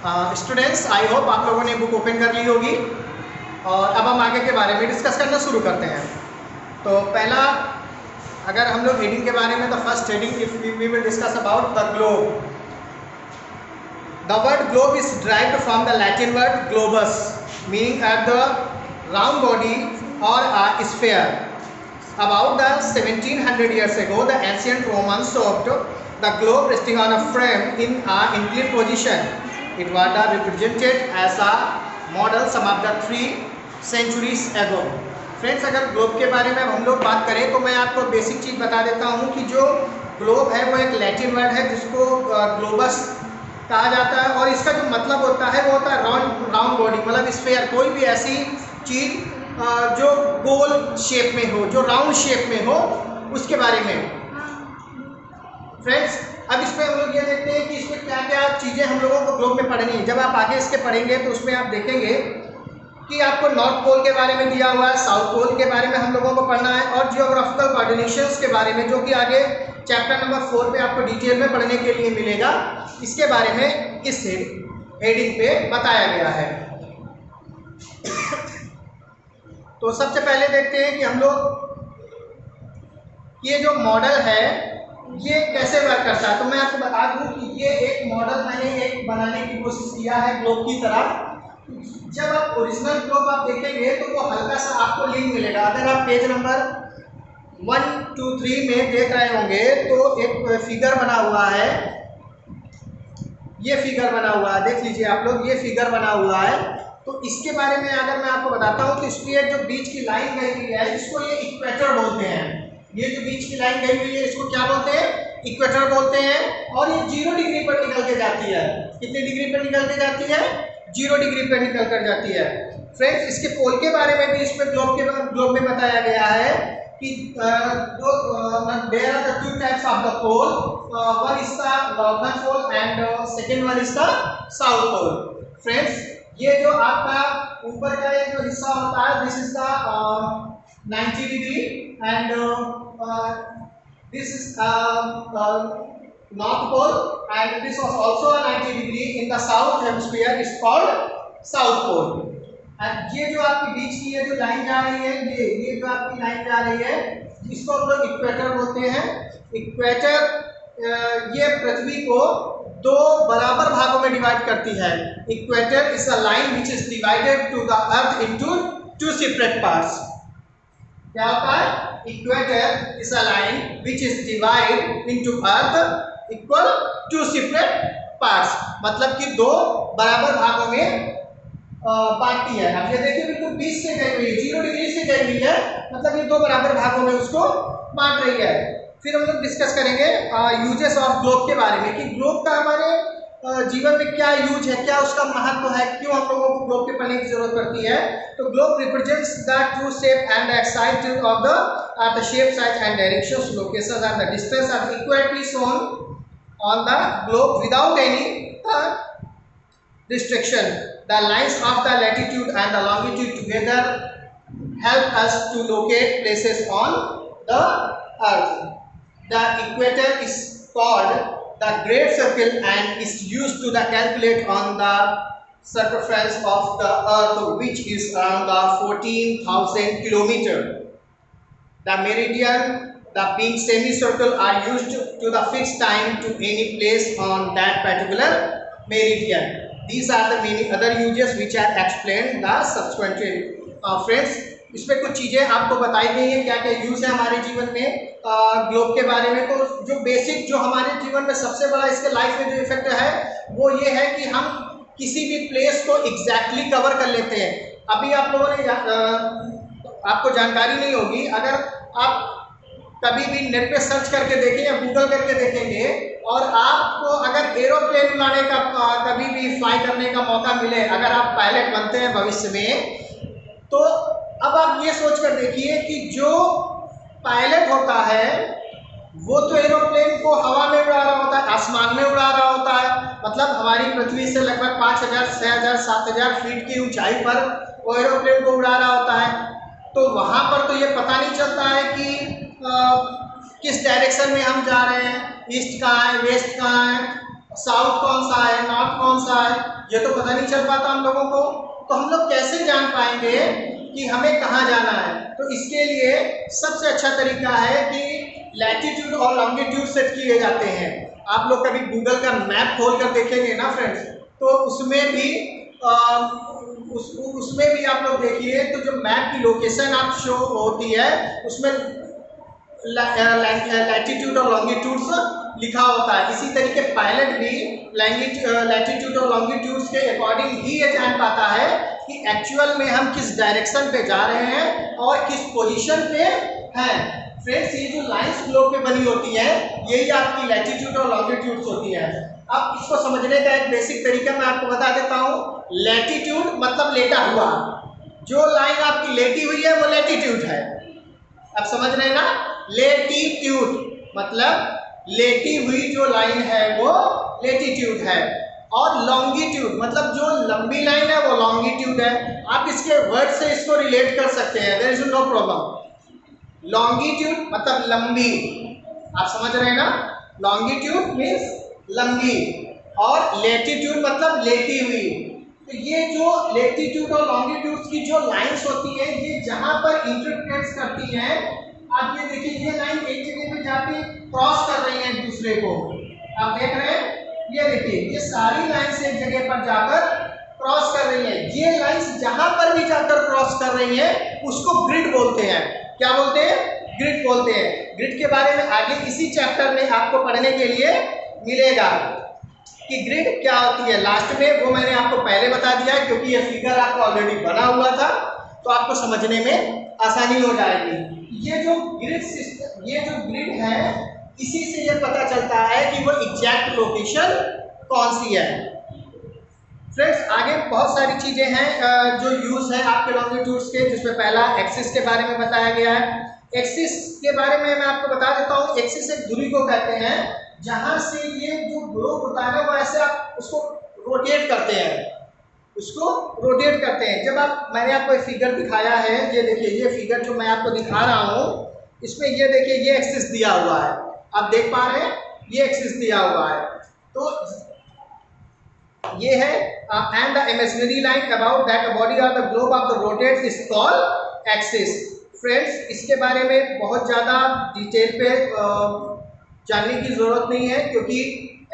Students, I hope आप लोगों ने बुक ओपन कर ली होगी और अब हम आगे के बारे में डिस्कस करना शुरू करते हैं। तो पहला, अगर हम लोग हेडिंग के बारे में, तो first heading if we will discuss about the globe. The word globe is derived from the Latin word globus, meaning at the round body or a sphere. About the 1700 years ago, the ancient Romans saw the globe resting on a frame in an inclined position. It was represented as a model some of the 3 centuries ago. Friends, अगर globe के बारे में हम लोग बात करें तो मैं आपको बेसिक चीज़ बता देता हूँ कि जो ग्लोब है वो एक लैटिन वर्ड है जिसको ग्लोबस कहा जाता है और इसका जो मतलब होता है वो होता है राउंड बॉडी, मतलब स्फीयर, कोई भी ऐसी चीज़ जो गोल शेप में हो, जो राउंड शेप में हो, उसके बारे में। फ्रेंड्स, अब इसमें हम लोग ये देखते हैं कि इसमें क्या क्या चीज़ें हम लोगों को ग्लोब में पढ़नी है। जब आप आगे इसके पढ़ेंगे तो उसमें आप देखेंगे कि आपको नॉर्थ पोल के बारे में दिया हुआ है, साउथ पोल के बारे में हम लोगों को पढ़ना है और जियोग्राफिकल कोऑर्डिनेशंस के बारे में, जो कि आगे चैप्टर नंबर 4 पे आपको डिटेल में पढ़ने के लिए मिलेगा। इसके बारे में इस हेडिंग पे बताया गया है। तो सबसे पहले देखते हैं कि हम लोग ये जो मॉडल है ये कैसे वर्क करता है। तो मैं आपको बता दूं कि ये एक मॉडल मैंने एक बनाने की कोशिश किया है ग्लोब की तरह। जब आप ओरिजिनल ग्लोब आप देखेंगे तो वो हल्का सा आपको लिंक मिलेगा। अगर आप पेज नंबर 1, 2, 3 में देख रहे होंगे तो एक फिगर बना हुआ है, ये फिगर बना हुआ है, देख लीजिए आप लोग, ये फिगर बना हुआ है। तो इसके बारे में अगर मैं आपको बताता हूँ तो इसकी जो बीच की लाइन गई हुई है इसको ये इक्वेटर बोलते हैं। ये जो बीच की लाइन गई हुई है इसको क्या बोलते हैं? इक्वेटर बोलते हैं। और ये 0 डिग्री पर निकल के जाती है। कितने डिग्री पर निकल के जाती है? 0 डिग्री पर निकल कर जाती है। फ्रेंड्स, इसके पोल के बारे में भी इसमें ग्लोब में बताया गया है कि there are the 2 types of the pole. One is the northern pole and second one is the south pole. Friends, ये जो आपका ऊपर का ये जो हिस्सा होता है, this is the 90 degree and this is north pole and this was also a 90 degree in the south hemisphere is called south pole. और ये जो आपकी बीच की ये जो लाइन जा रही है, ये जो आपकी लाइन जा रही है इसको हम लोग इक्वेटर बोलते हैं। इक्वेटर ये पृथ्वी को 2 बराबर भागों में डिवाइड करती है। Equator is a line which is divided to the earth into 2 separate parts. क्या होता है? Equator is a line which is divide into earth equal 2 separate parts, मतलब कि 2 बराबर भागों में बांटती है। अब ये देखिए बिल्कुल 20 से गई हुई है, 0 डिग्री से गई हुई है, मतलब ये 2 बराबर भागों में उसको बांट रही है। फिर हम लोग डिस्कस करेंगे यूजेस ऑफ ग्लोब के बारे में कि ग्लोब का हमारे जीवन में क्या यूज है, क्या उसका महत्व है, क्यों हम लोगों को ग्लोब के पढ़ने की जरूरत पड़ती है। तो globe represents the true shape and excite of the shape, size and directions, locations and the distance are equally shown on the globe without any restriction. The lines of the latitude and the longitude together help us to locate places on the earth. The equator is called the great circle and is used to calculate on the circumference of the earth, which is around 14,000 kilometers. The meridian, the being semicircle, are used to the fixed time to any place on that particular meridian. These are the many other uses which are explained the subsequently. Friends, इसमें कुछ चीज़ें आपको बताई गई हैं क्या क्या use है हमारे जीवन में ग्लोब के बारे में। तो जो बेसिक, जो हमारे जीवन में सबसे बड़ा इसके लाइफ में जो इफेक्ट है वो ये है कि हम किसी भी प्लेस को एग्जैक्टली कवर कर लेते हैं। अभी आप लोगों ने आपको जानकारी नहीं होगी, अगर आप कभी भी नेट पे सर्च करके देखें या गूगल करके देखेंगे और आपको अगर एरोप्लेन उड़ाने का कभी भी फ्लाई करने का मौका मिले, अगर आप पायलट बनते हैं भविष्य में, तो अब आप ये सोच कर देखिए कि जो पायलट होता है वो तो एरोप्लेन को हवा में उड़ा रहा होता है, आसमान में उड़ा रहा होता है, मतलब हमारी पृथ्वी से लगभग 5,000, 6,000, 7,000 फीट की ऊंचाई पर वो एरोप्लेन को उड़ा रहा होता है। तो वहाँ पर तो ये पता नहीं चलता है कि किस डायरेक्शन में हम जा रहे हैं, ईस्ट कहाँ है, वेस्ट कहाँ है, साउथ कौन सा है, नॉर्थ कौन सा है, ये तो पता नहीं चल पाता हम लोगों को। तो हम लोग कैसे जान पाएंगे कि हमें कहाँ जाना है? तो इसके लिए सबसे अच्छा तरीका है कि लैटिट्यूड और लॉन्गिट्यूड सेट किए जाते हैं। आप लोग कभी गूगल का मैप खोल कर देखेंगे ना फ्रेंड्स, तो उसमें भी उसमें भी आप लोग देखिए तो जो मैप की लोकेशन आप शो होती है उसमें लैटिट्यूड और लॉन्गिट्यूड्स लिखा होता है। इसी तरीके पायलट भी लैटिट्यूड और लॉन्गिट्यूड्स के अकॉर्डिंग ही ये जान पाता है कि एक्चुअल में हम किस डायरेक्शन पे जा रहे हैं और किस पोजीशन पे हैं। फ्रेंड्स, ये जो लाइंस ग्लोब पे बनी होती है यही आपकी लैटिट्यूड और लॉन्गिट्यूड्स होती है। अब इसको समझने का एक बेसिक तरीका मैं आपको बता देता हूँ। लैटिट्यूड मतलब लेटा हुआ, जो लाइन आपकी लेटी हुई है वो लैटिट्यूड है। अब समझ रहे हैं ना? लेटीट्यूड मतलब लेटी हुई जो लाइन है वो लेटीट्यूड है, और लॉन्गिट्यूड मतलब जो लंबी लाइन है वो लॉन्गिट्यूड है। आप इसके वर्ड से इसको रिलेट कर सकते हैं, there is no problem. Longitude मतलब लंबी, आप समझ रहे हैं ना? लॉन्गिट्यूड मीन्स लंबी और लेटीट्यूड मतलब लेटी हुई। तो ये जो लेटीट्यूड और लॉन्गिट्यूड की जो लाइंस होती है ये जहां पर इंटरफेरेंस करती हैं, आप ये देखिए ये लाइन एक जगह पे जाके क्रॉस कर रही है एक दूसरे को, आप देख रहे हैं? ये देखिए ये सारी लाइंस एक जगह पर जाकर क्रॉस कर रही है। ये लाइंस जहां पर भी जाकर क्रॉस कर रही है उसको ग्रिड बोलते हैं। क्या बोलते हैं? ग्रिड बोलते हैं। ग्रिड के बारे में आगे इसी चैप्टर में आपको पढ़ने के लिए मिलेगा कि ग्रिड क्या होती है। लास्ट में वो मैंने आपको पहले बता दिया है क्योंकि ये फिगर आपको ऑलरेडी बना हुआ था, तो आपको समझने में आसानी हो जाएगी। ये जो ग्रिड सिस्टम, ये जो ग्रिड है, इसी से ये पता चलता है कि वो एग्जैक्ट लोकेशन कौन सी है। फ्रेंड्स, आगे बहुत सारी चीजें हैं जो यूज है आपके लॉन्गिट्यूड्स के, जिसमें पहला एक्सिस के बारे में बताया गया है। एक्सिस के बारे में मैं आपको बता देता हूँ। एक्सिस एक धुरी को कहते हैं जहां से ये जो ग्लोब होता है वो ऐसे आप उसको रोटेट करते हैं, उसको रोटेट करते हैं। जब आप, मैंने आपको एक फिगर दिखाया है, ये देखिए ये फिगर जो मैं आपको दिखा रहा हूँ इसमें ये देखिए ये एक्सिस दिया हुआ है, आप देख पा रहे हैं? ये एक्सिस दिया हुआ है, तो ये है and the imaginary line about that body और the globe of the rotate is called axis. Friends, इसके बारे में बहुत ज़्यादा डिटेल पे जानने की ज़रूरत नहीं है क्योंकि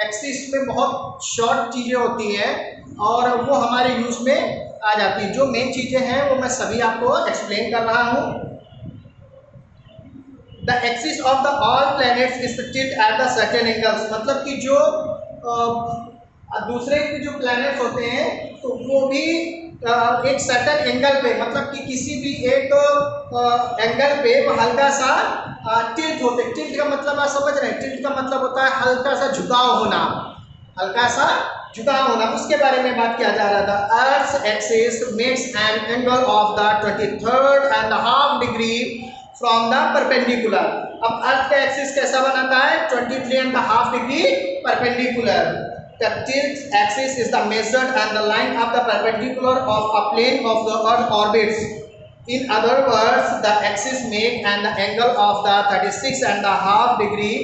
एक्सिस में बहुत शॉर्ट चीज़ें होती हैं और वो हमारे यूज़ में आ जाती हैं। जो मेन चीज़ें हैं वो मैं सभी आपको एक्सप्लेन कर रहा हूँ। The axis of the all planets is tilt at the certain angles, मतलब कि जो दूसरे के जो प्लैनेट्स होते हैं तो वो भी एक सर्टेन एंगल पे, मतलब कि किसी भी एक एंगल पे वो हल्का सा टिल्ट होते। टिल्ट का मतलब आप समझ रहे हैं? टिल्ट का मतलब होता है हल्का सा झुकाव होना, हल्का सा झुकाव होना। उसके बारे में बात किया जा रहा था। अर्थ axis makes an angle of the 23.5 degree from the perpendicular. अब अर्थ का एक्सिस कैसा बनाता है? 23.5 degree perpendicular. The tilt axis is the measured and the line of the perpendicular of a plane of the Earth orbits. In other words, the axis make an angle of the 36.5 degree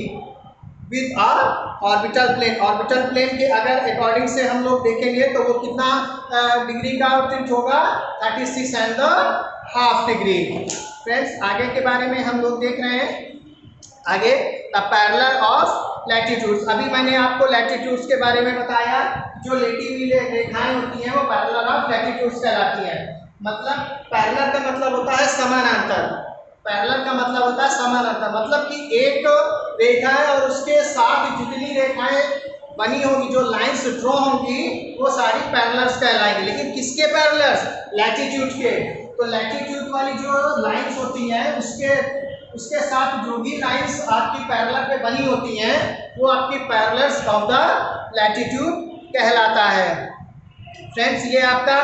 with a orbital plane. Orbital plane के अगर according से हम लोग देखेंगे तो वो कितना degree का टिल्ट होगा? 36.5 डिग्री। फ्रेंड्स, आगे के बारे में हम लोग देख रहे हैं। आगे द पैरेलल ऑफ लैटिट्यूड्स। अभी मैंने आपको लैटिट्यूड्स के बारे में बताया। जो लेटी हुई रेखाएं होती हैं वो पैरेलल ऑफ लैटिट्यूड्स कहलाती हैं। मतलब पैरेलल का मतलब होता है समानांतर। पैरेलल का मतलब होता है समानांतर, मतलब कि एक रेखा है और उसके साथ जितनी रेखाएं बनी होंगी, जो लाइंस ड्रॉ होंगी, वो सारी पैरेलल्स कहलाएंगी। लेकिन किसके पैरेलल्स? लैटिट्यूड के। तो लैटिट्यूड वाली जो लाइंस होती हैं उसके साथ जो भी लाइंस आपकी पैरेलल पे बनी होती हैं वो आपकी पैरेलल्स ऑफ द लैटिट्यूड कहलाता है। फ्रेंड्स, ये आपका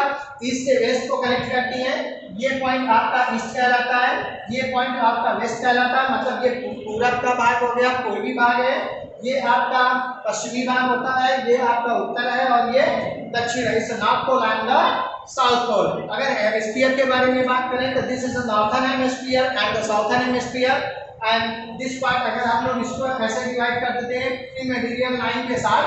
ईस्ट से वेस्ट को कनेक्ट करती हैं। ये पॉइंट आपका ईस्ट कहलाता है, ये पॉइंट आपका वेस्ट कहलाता है। मतलब ये पूरब का भाग हो गया, पूर्वी भाग है। ये आपका पश्चिमी भाग होता है, ये आपका उत्तर है और ये दक्षिण है। इस north pole and the south pole. अगर हेमिस्फीयर के बारे में बात करें तो this is the northern hemisphere and the southern hemisphere and this part, अगर हम लोग इसको ऐसे डिवाइड कर देते हैं इन मेरिडियन लाइन के साथ,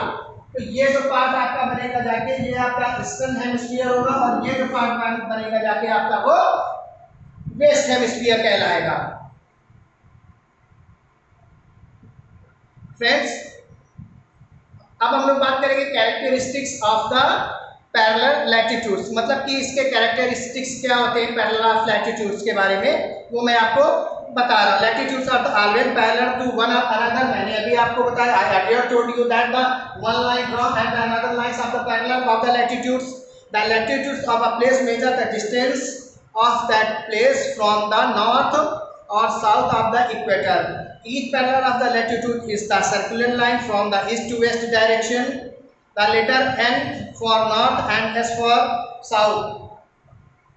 तो ये जो पार्ट आपका बनेगा जाके ये आपका ईस्टर्न हेमिस्फीयर होगा और ये जो पार्ट बनेगा जाके आपका वो वेस्ट हेमिस्फीयर कहलाएगा। फ्रेंड्स, अब हम लोग बात करेंगे characteristics of the parallel latitudes, मतलब कि इसके कैरेक्टरिस्टिक्स क्या होते हैं पैरेलल ऑफ लैटिट्यूड्स के बारे में वो मैं आपको बता रहा हूँ। Latitudes are always parallel to one another. मैंने अभी आपको बताया, I earlier told you that the one line draw at the another lines of the parallel of the latitudes. The latitudes of a place measure the distance of that place from the north or south of the equator. Each parallel of the latitude is the circular line from the east to west direction. The letter N for north and S for south.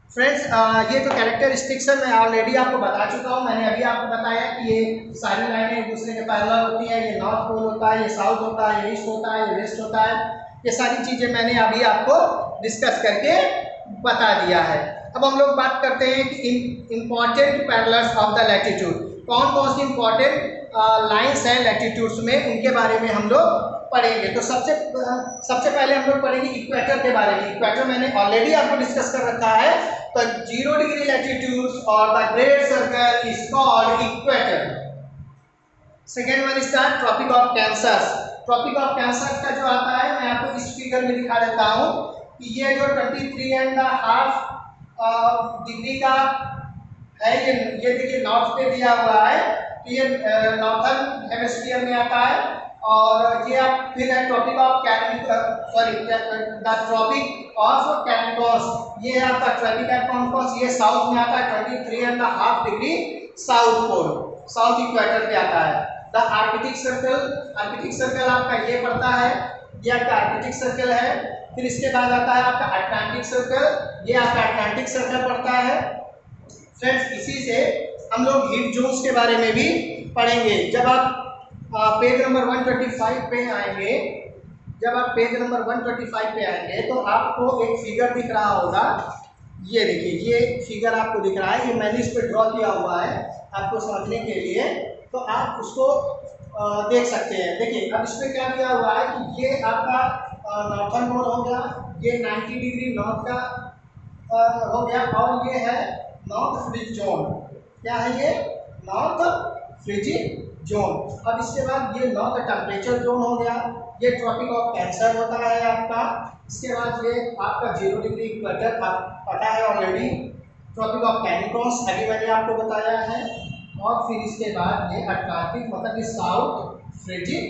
Friends, ये जो characteristics है मैं already आपको बता चुका हूँ। मैंने अभी आपको बताया कि ये सारी लाइनें एक दूसरे के पैरेलल होती हैं। ये नॉर्थ पोल होता है, ये साउथ होता है, ये ईस्ट होता है, ये वेस्ट होता है। ये सारी चीज़ें मैंने अभी आपको डिस्कस करके बता दिया है। अब हम लोग बात करते हैं कि important parallels of the latitude, कौन कौन सी इम्पॉर्टेंट लाइंस हैं लैटिट्यूड्स में, उनके बारे में हम लोग पढ़ेंगे। तो सबसे पहले हम लोग पढ़ेंगे इक्वेटर के बारे में। इक्वेटर मैंने ऑलरेडी आपको डिस्कस कर रखा है। तो 0 डिग्री लैटिट्यूड्स और the great circle is called equator. Second one is the tropic of cancer. Tropic of cancer का जो आता है मैं आपको इस फिगर में दिखा देता हूँ कि ये जो 23.5 डिग्री का है, ये देखिए नॉर्थ पे दिया हुआ है। तो ये नॉर्थर्न हेमिस्फीयर में आता है। और ये आप फिर है ट्रॉपिक ऑफ ट्रॉपिक ऑफ कैप्रिकॉर्नस, ये आपका ट्रॉपिक कैप्रिकॉर्नस, ये साउथ में आता है 23.5 degree south pole, south equator पे आता है। द आर्कटिक सर्कल आपका ये पड़ता है, ये आपका आर्कटिक सर्कल है। फिर इसके बाद आता है आपका अटलांटिक सर्कल, ये आपका अटलांटिक सर्कल पड़ता है। फ्रेंड्स, इसी से हम लोग हीट जोन्स के बारे में भी पढ़ेंगे। जब आप पेज नंबर 125 पे आएंगे, जब आप पेज नंबर 125 पे आएंगे तो आपको एक फिगर दिख रहा होगा। ये देखिए, ये फिगर आपको दिख रहा है, ये मैंने इस पर ड्रॉ किया हुआ है आपको समझने के लिए। तो आप उसको देख सकते हैं। देखिए अब इस पर क्या दिया हुआ है कि ये आपका नॉर्थर्न पोल हो गया, ये 90 डिग्री नॉर्थ का हो गया, और ये है नॉर्थ फ्रिज जोन। क्या है ये? North fridge zone. अब इसके बाद ये नॉर्थ टेम्परेचर जोन हो गया, ये ट्रॉपिक ऑफ कैंसर होता है आपका। इसके बाद ये आपका 0 डिग्री इक्वेटर पता है ऑलरेडी, ट्रॉपिक ऑफ कैप्रिकॉर्नस अभी मैंने आपको बताया है। और फिर इसके बाद ये अटलांटिक मतलब कि साउथ फ्रिजिड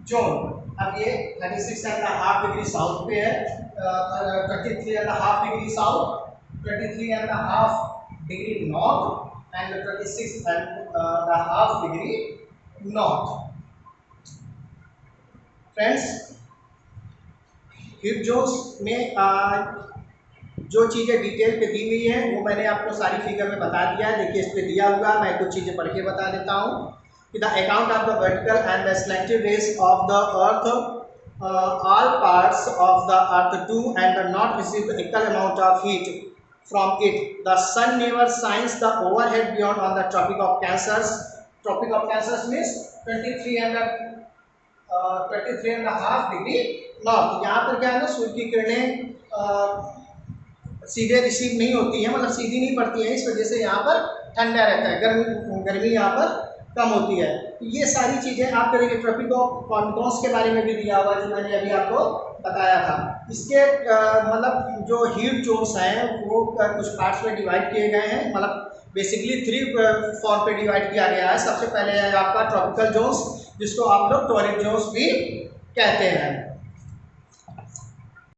जोन। अब ये 36.5 डिग्री साउथ पे है, 23.5 degree south, 23.5 degree north and 26.5 degree north. Friends, heat zones में जो चीज़ें डिटेल पे दी हुई है वो मैंने आपको सारी फिगर में बता दिया है। देखिए इस पे दिया हुआ, मैं कुछ चीज़ें पढ़ के बता देता हूँ कि the account of the vertical and the selective rays of the earth, all parts of the earth do and not receive the equal amount of heat from it. The sun never shines the overhead beyond on the tropic of cancers. Tropic of cancers means 23.5 degree north. यहाँ पर क्या है ना, सूर्य की किरणें सीधे receive नहीं होती है, मतलब सीधी नहीं पड़ती है, इस वजह से यहाँ पर ठंडा रहता है, गर्मी यहाँ पर कम होती है। ये सारी चीज़ें आप करेंगे। ट्रॉपिक ऑफ कैप्रिकॉर्नस के बारे में भी दिया हुआ है जो मैंने अभी आपको बताया था। इसके मतलब जो हीट जोन्स हैं वो कुछ पार्ट्स में डिवाइड किए गए हैं, मतलब बेसिकली 3 फॉर्म पे डिवाइड किया गया है। सबसे पहले है आपका ट्रॉपिकल जोन्स, जिसको आप लोग टॉरिड जोन्स भी कहते हैं।